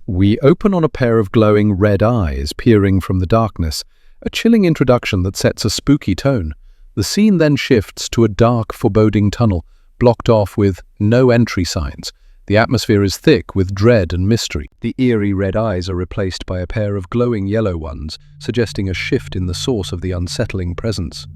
We open on a pair of glowing red eyes peering from the darkness, a chilling introduction that sets a spooky tone. The scene then shifts to a dark, foreboding tunnel, blocked off with no entry signs. The atmosphere is thick with dread and mystery. The eerie red eyes are replaced by a pair of glowing yellow ones, suggesting a shift in the source of the unsettling presence.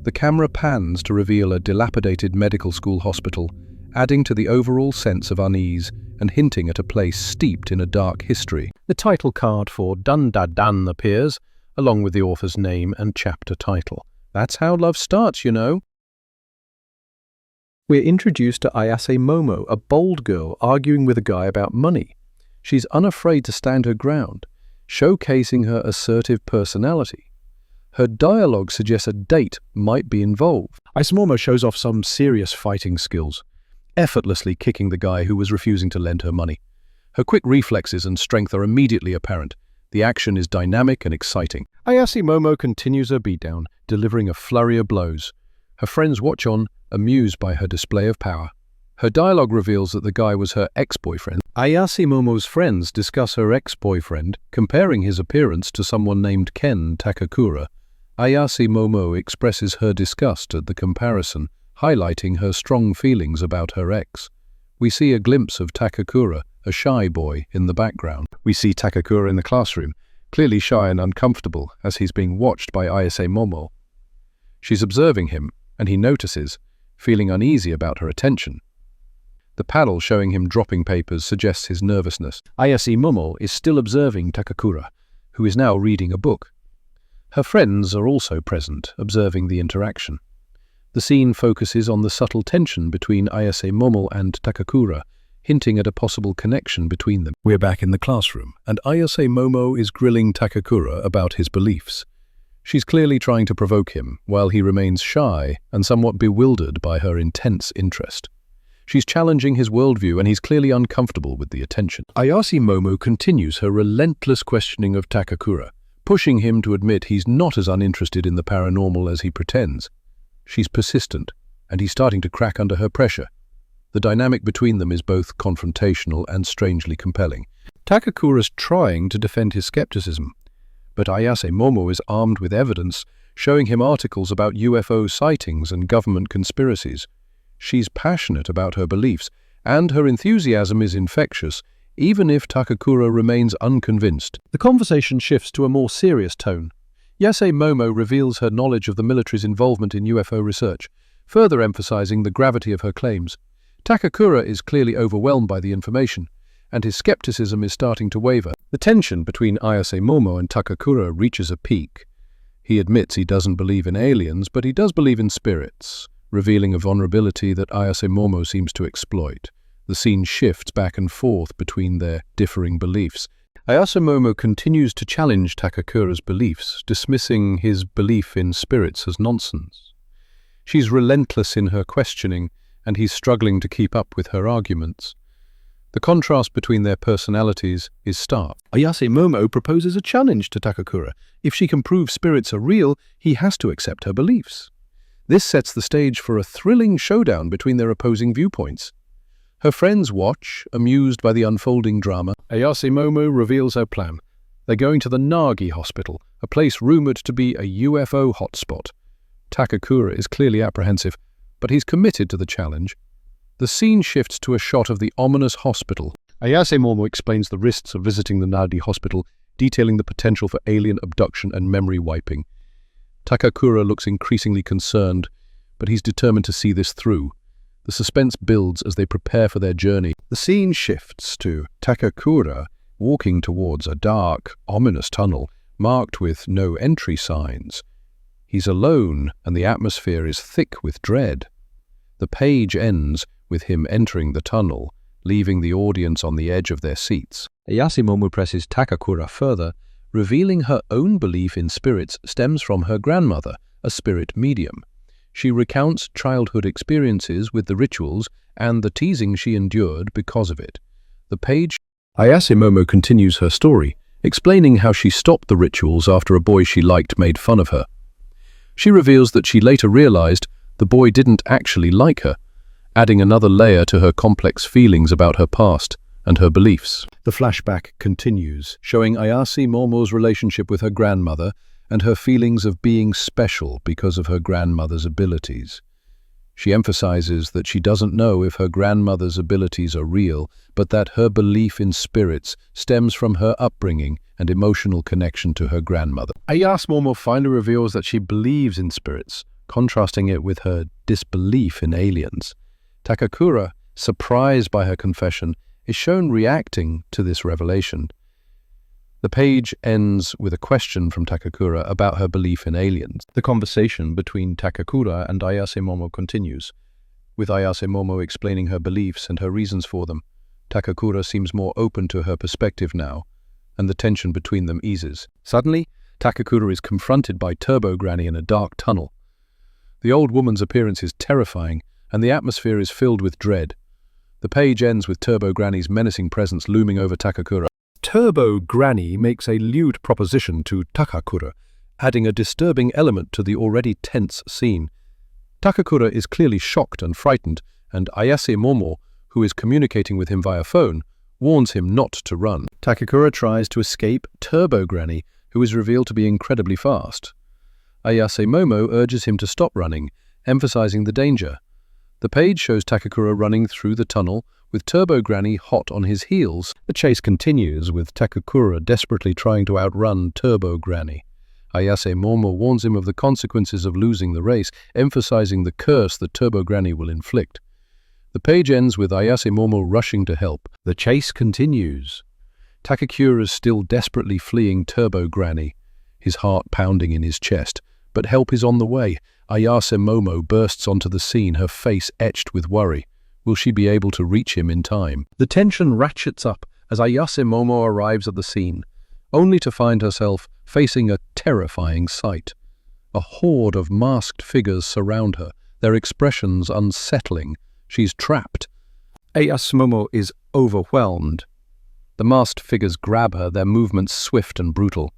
The camera pans to reveal a dilapidated medical school hospital, adding to the overall sense of unease and hinting at a place steeped in a dark history. The title card for Dandadan appears, along with the author's name and chapter title. That's how love starts, you know. We're introduced to Ayase Momo, a bold girl arguing with a guy about money. She's unafraid to stand her ground, showcasing her assertive personality. Her dialogue suggests a date might be involved. Ayase Momo shows off some serious fighting skills, effortlessly kicking the guy who was refusing to lend her money. Her quick reflexes and strength are immediately apparent. The action is dynamic and exciting. Ayase Momo continues her beatdown, delivering a flurry of blows. Her friends watch on, amused by her display of power. Her dialogue reveals that the guy was her ex-boyfriend. Ayase Momo's friends discuss her ex-boyfriend, comparing his appearance to someone named Ken Takakura. Ayase Momo expresses her disgust at the comparison, highlighting her strong feelings about her ex. We see a glimpse of Takakura, a shy boy, in the background. We see Takakura in the classroom, clearly shy and uncomfortable as he's being watched by Ayase Momo. She's observing him, and he notices, feeling uneasy about her attention. The paddle showing him dropping papers suggests his nervousness. Ayase Momo is still observing Takakura, who is now reading a book. Her friends are also present, observing the interaction. The scene focuses on the subtle tension between Ayase Momo and Takakura, hinting at a possible connection between them. We're back in the classroom, and Ayase Momo is grilling Takakura about his beliefs. She's clearly trying to provoke him, while he remains shy and somewhat bewildered by her intense interest. She's challenging his worldview, and he's clearly uncomfortable with the attention. Ayase Momo continues her relentless questioning of Takakura, pushing him to admit he's not as uninterested in the paranormal as he pretends. She's persistent, and he's starting to crack under her pressure. The dynamic between them is both confrontational and strangely compelling. Takakura's trying to defend his skepticism, but Ayase Momo is armed with evidence, showing him articles about UFO sightings and government conspiracies. She's passionate about her beliefs, and her enthusiasm is infectious, even if Takakura remains unconvinced. The conversation shifts to a more serious tone. Ayase Momo reveals her knowledge of the military's involvement in UFO research, further emphasizing the gravity of her claims. Takakura is clearly overwhelmed by the information, and his skepticism is starting to waver. The tension between Ayase Momo and Takakura reaches a peak. He admits he doesn't believe in aliens, but he does believe in spirits, revealing a vulnerability that Ayase Momo seems to exploit. The scene shifts back and forth between their differing beliefs. Ayase Momo continues to challenge Takakura's beliefs, dismissing his belief in spirits as nonsense. She's relentless in her questioning, and he's struggling to keep up with her arguments. The contrast between their personalities is stark. Ayase Momo proposes a challenge to Takakura. If she can prove spirits are real, he has to accept her beliefs. This sets the stage for a thrilling showdown between their opposing viewpoints. Her friends watch, amused by the unfolding drama. Ayase Momo reveals her plan. They're going to the Nagi hospital, a place rumored to be a UFO hotspot. Takakura is clearly apprehensive, but he's committed to the challenge. The scene shifts to a shot of the ominous hospital. Ayase Momo explains the risks of visiting the Nagi hospital, detailing the potential for alien abduction and memory wiping. Takakura looks increasingly concerned, but he's determined to see this through. The suspense builds as they prepare for their journey. The scene shifts to Takakura walking towards a dark, ominous tunnel, marked with no entry signs. He's alone, and the atmosphere is thick with dread. The page ends with him entering the tunnel, leaving the audience on the edge of their seats. Ayase Momo presses Takakura further, revealing her own belief in spirits stems from her grandmother, a spirit medium. She recounts childhood experiences with the rituals and the teasing she endured because of it. Ayase Momo continues her story, explaining how she stopped the rituals after a boy she liked made fun of her. She reveals that she later realized the boy didn't actually like her, adding another layer to her complex feelings about her past. and her beliefs. The flashback continues, showing Ayase Momo's relationship with her grandmother and her feelings of being special because of her grandmother's abilities. She emphasizes that she doesn't know if her grandmother's abilities are real, but that her belief in spirits stems from her upbringing and emotional connection to her grandmother. Ayase Momo finally reveals that she believes in spirits, contrasting it with her disbelief in aliens. Takakura, surprised by her confession, is shown reacting to this revelation. The page ends with a question from Takakura about her belief in aliens. The conversation between Takakura and Ayase Momo continues, with Ayase Momo explaining her beliefs and her reasons for them. Takakura seems more open to her perspective now, and the tension between them eases. Suddenly, Takakura is confronted by Turbo Granny in a dark tunnel. The old woman's appearance is terrifying, and the atmosphere is filled with dread. The page ends with Turbo Granny's menacing presence looming over Takakura. Turbo Granny makes a lewd proposition to Takakura, adding a disturbing element to the already tense scene. Takakura is clearly shocked and frightened, and Ayase Momo, who is communicating with him via phone, warns him not to run. Takakura tries to escape Turbo Granny, who is revealed to be incredibly fast. Ayase Momo urges him to stop running, emphasizing the danger. The page shows Takakura running through the tunnel, with Turbo Granny hot on his heels. The chase continues, with Takakura desperately trying to outrun Turbo Granny. Ayase Momo warns him of the consequences of losing the race, emphasizing the curse that Turbo Granny will inflict. The page ends with Ayase Momo rushing to help. The chase continues. Takakura is still desperately fleeing Turbo Granny, his heart pounding in his chest. But help is on the way. Ayase Momo bursts onto the scene, her face etched with worry. Will she be able to reach him in time? The tension ratchets up as Ayase Momo arrives at the scene, only to find herself facing a terrifying sight. A horde of masked figures surround her, their expressions unsettling. She's trapped. Ayase Momo is overwhelmed. The masked figures grab her, their movements swift and brutal.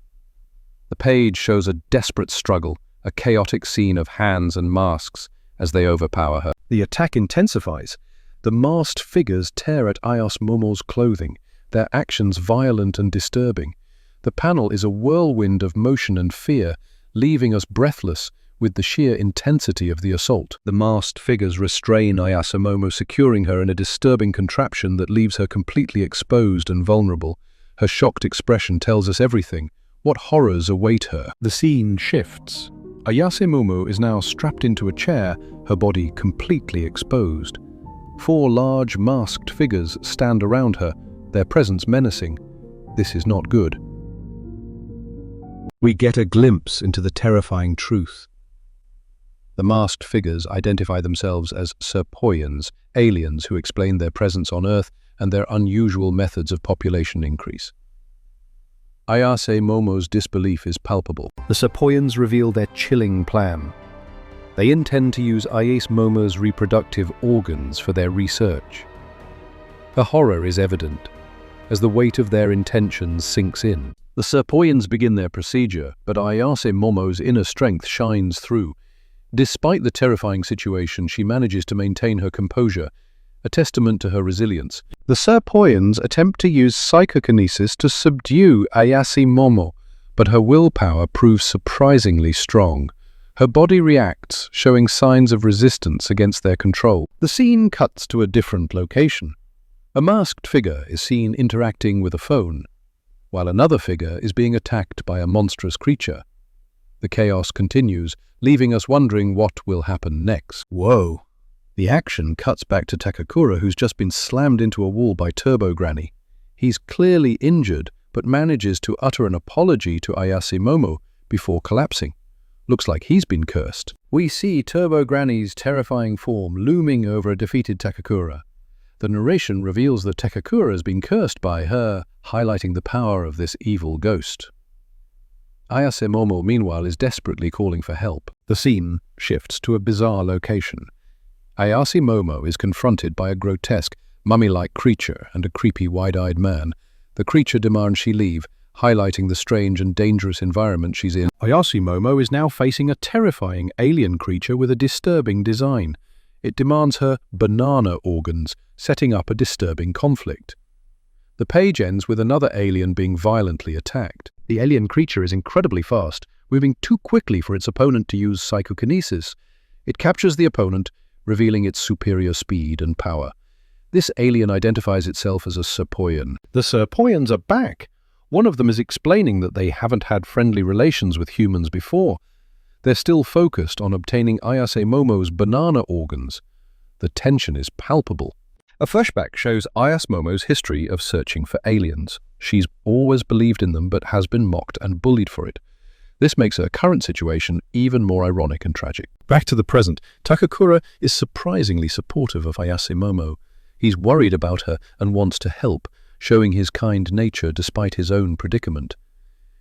The page shows a desperate struggle, a chaotic scene of hands and masks as they overpower her. The attack intensifies. The masked figures tear at Ayase Momo's clothing, their actions violent and disturbing. The panel is a whirlwind of motion and fear, leaving us breathless with the sheer intensity of the assault. The masked figures restrain Ayase Momo, securing her in a disturbing contraption that leaves her completely exposed and vulnerable. Her shocked expression tells us everything. What horrors await her? The scene shifts. Ayase Momo is now strapped into a chair, her body completely exposed. 4 large masked figures stand around her, their presence menacing. This is not good. We get a glimpse into the terrifying truth. The masked figures identify themselves as Serpoians, aliens who explain their presence on Earth and their unusual methods of population increase. Ayase Momo's disbelief is palpable. The Serpoians reveal their chilling plan. They intend to use Ayase Momo's reproductive organs for their research. Her horror is evident, as the weight of their intentions sinks in. The Serpoians begin their procedure, but Ayase Momo's inner strength shines through. Despite the terrifying situation, she manages to maintain her composure, a testament to her resilience. The Serpoians attempt to use psychokinesis to subdue Ayase Momo, but her willpower proves surprisingly strong. Her body reacts, showing signs of resistance against their control. The scene cuts to a different location. A masked figure is seen interacting with a phone, while another figure is being attacked by a monstrous creature. The chaos continues, leaving us wondering what will happen next. Whoa! The action cuts back to Takakura, who's just been slammed into a wall by Turbo Granny. He's clearly injured, but manages to utter an apology to Ayase Momo before collapsing. Looks like he's been cursed. We see Turbo Granny's terrifying form looming over a defeated Takakura. The narration reveals that Takakura has been cursed by her, highlighting the power of this evil ghost. Ayase Momo, meanwhile, is desperately calling for help. The scene shifts to a bizarre location. Ayase Momo is confronted by a grotesque, mummy-like creature and a creepy, wide-eyed man. The creature demands she leave, highlighting the strange and dangerous environment she's in. Ayase Momo is now facing a terrifying alien creature with a disturbing design. It demands her banana organs, setting up a disturbing conflict. The page ends with another alien being violently attacked. The alien creature is incredibly fast, moving too quickly for its opponent to use psychokinesis. It captures the opponent, revealing its superior speed and power. This alien identifies itself as a Serpoian. The Serpoians are back. One of them is explaining that they haven't had friendly relations with humans before. They're still focused on obtaining Ayase Momo's banana organs. The tension is palpable. A flashback shows Ayase Momo's history of searching for aliens. She's always believed in them but has been mocked and bullied for it. This makes her current situation even more ironic and tragic. Back to the present, Takakura is surprisingly supportive of Ayase Momo. He's worried about her and wants to help, showing his kind nature despite his own predicament.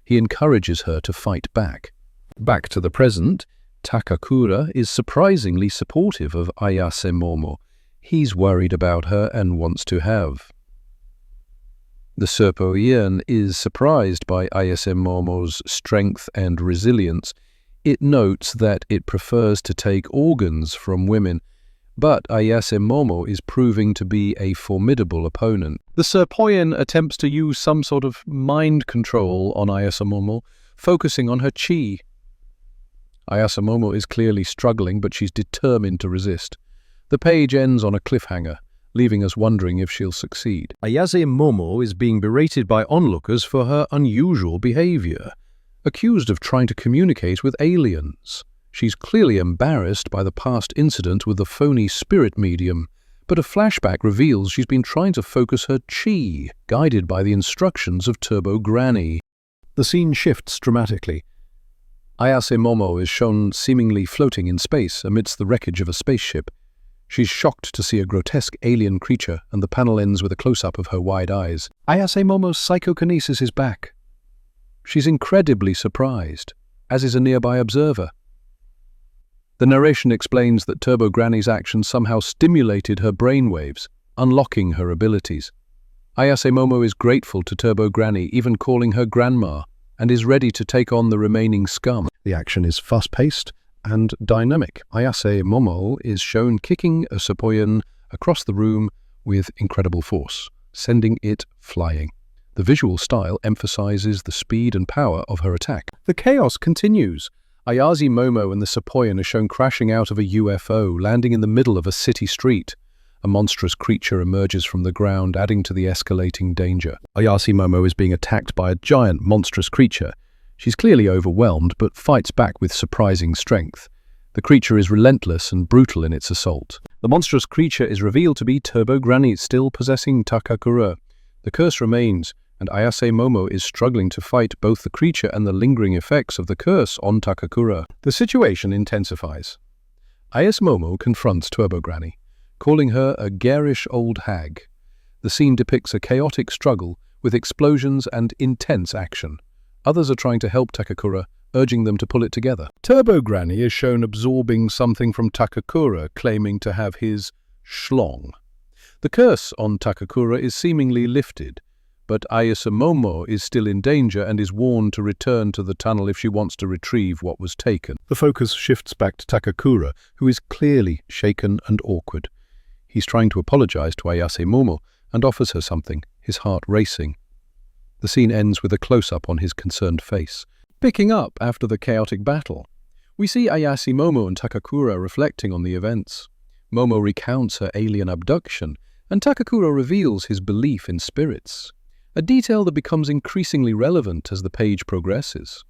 He encourages her to fight back. Back to the present, Takakura is surprisingly supportive of Ayase Momo. He's worried about her and wants to have. The Serpoian is surprised by Ayase Momo's strength and resilience. It notes that it prefers to take organs from women, but Ayase Momo is proving to be a formidable opponent. The Serpoian attempts to use some sort of mind control on Ayase Momo, focusing on her chi. Ayase Momo is clearly struggling, but she's determined to resist. The page ends on a cliffhanger, leaving us wondering if she'll succeed. Ayase Momo is being berated by onlookers for her unusual behavior, accused of trying to communicate with aliens. She's clearly embarrassed by the past incident with the phony spirit medium, but a flashback reveals she's been trying to focus her chi, guided by the instructions of Turbo Granny. The scene shifts dramatically. Ayase Momo is shown seemingly floating in space amidst the wreckage of a spaceship. She's shocked to see a grotesque alien creature, and the panel ends with a close-up of her wide eyes. Ayase Momo's psychokinesis is back. She's incredibly surprised, as is a nearby observer. The narration explains that Turbo Granny's action somehow stimulated her brainwaves, unlocking her abilities. Ayase Momo is grateful to Turbo Granny, even calling her grandma, and is ready to take on the remaining scum. The action is fast-paced and dynamic. Ayase Momo is shown kicking a Serpoian across the room with incredible force, sending it flying. The visual style emphasizes the speed and power of her attack. The chaos continues. Ayase Momo and the Serpoian are shown crashing out of a UFO, landing in the middle of a city street. A monstrous creature emerges from the ground, adding to the escalating danger. Ayase Momo is being attacked by a giant, monstrous creature. She's clearly overwhelmed, but fights back with surprising strength. The creature is relentless and brutal in its assault. The monstrous creature is revealed to be Turbo Granny, still possessing Takakura. The curse remains, and Ayase Momo is struggling to fight both the creature and the lingering effects of the curse on Takakura. The situation intensifies. Ayase Momo confronts Turbo Granny, calling her a garish old hag. The scene depicts a chaotic struggle with explosions and intense action. Others are trying to help Takakura, urging them to pull it together. Turbo Granny is shown absorbing something from Takakura, claiming to have his schlong. The curse on Takakura is seemingly lifted, but Ayase Momo is still in danger and is warned to return to the tunnel if she wants to retrieve what was taken. The focus shifts back to Takakura, who is clearly shaken and awkward. He's trying to apologize to Ayase Momo and offers her something, his heart racing. The scene ends with a close-up on his concerned face. Picking up after the chaotic battle, we see Ayase Momo and Takakura reflecting on the events. Momo recounts her alien abduction, and Takakura reveals his belief in spirits, a detail that becomes increasingly relevant as the page progresses.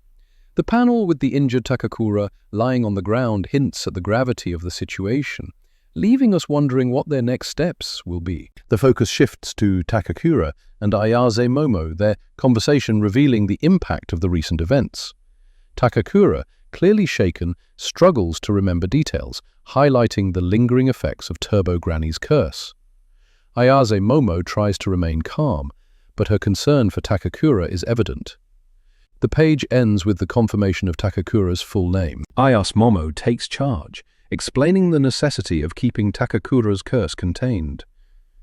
The panel with the injured Takakura lying on the ground hints at the gravity of the situation, leaving us wondering what their next steps will be. The focus shifts to Takakura and Ayase Momo, their conversation revealing the impact of the recent events. Takakura, clearly shaken, struggles to remember details, highlighting the lingering effects of Turbo Granny's curse. Ayase Momo tries to remain calm, but her concern for Takakura is evident. The page ends with the confirmation of Takakura's full name. Ayase Momo takes charge, explaining the necessity of keeping Takakura's curse contained.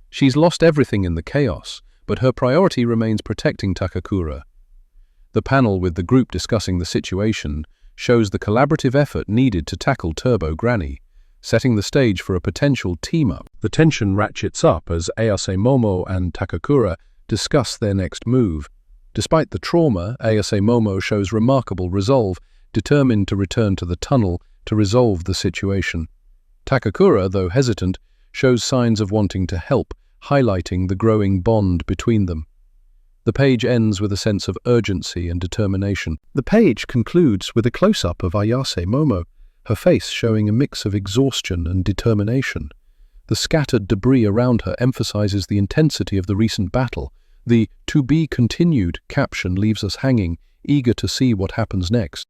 She's lost everything in the chaos, but her priority remains protecting Takakura. The panel with the group discussing the situation shows the collaborative effort needed to tackle Turbo Granny, setting the stage for a potential team-up. The tension ratchets up as Ayase Momo and Takakura discuss their next move. Despite the trauma, Ayase Momo shows remarkable resolve, determined to return to the tunnel to resolve the situation. Takakura, though hesitant, shows signs of wanting to help, highlighting the growing bond between them. The page ends with a sense of urgency and determination. The page concludes with a close-up of Ayase Momo, her face showing a mix of exhaustion and determination. The scattered debris around her emphasizes the intensity of the recent battle. The "to be continued" caption leaves us hanging, eager to see what happens next.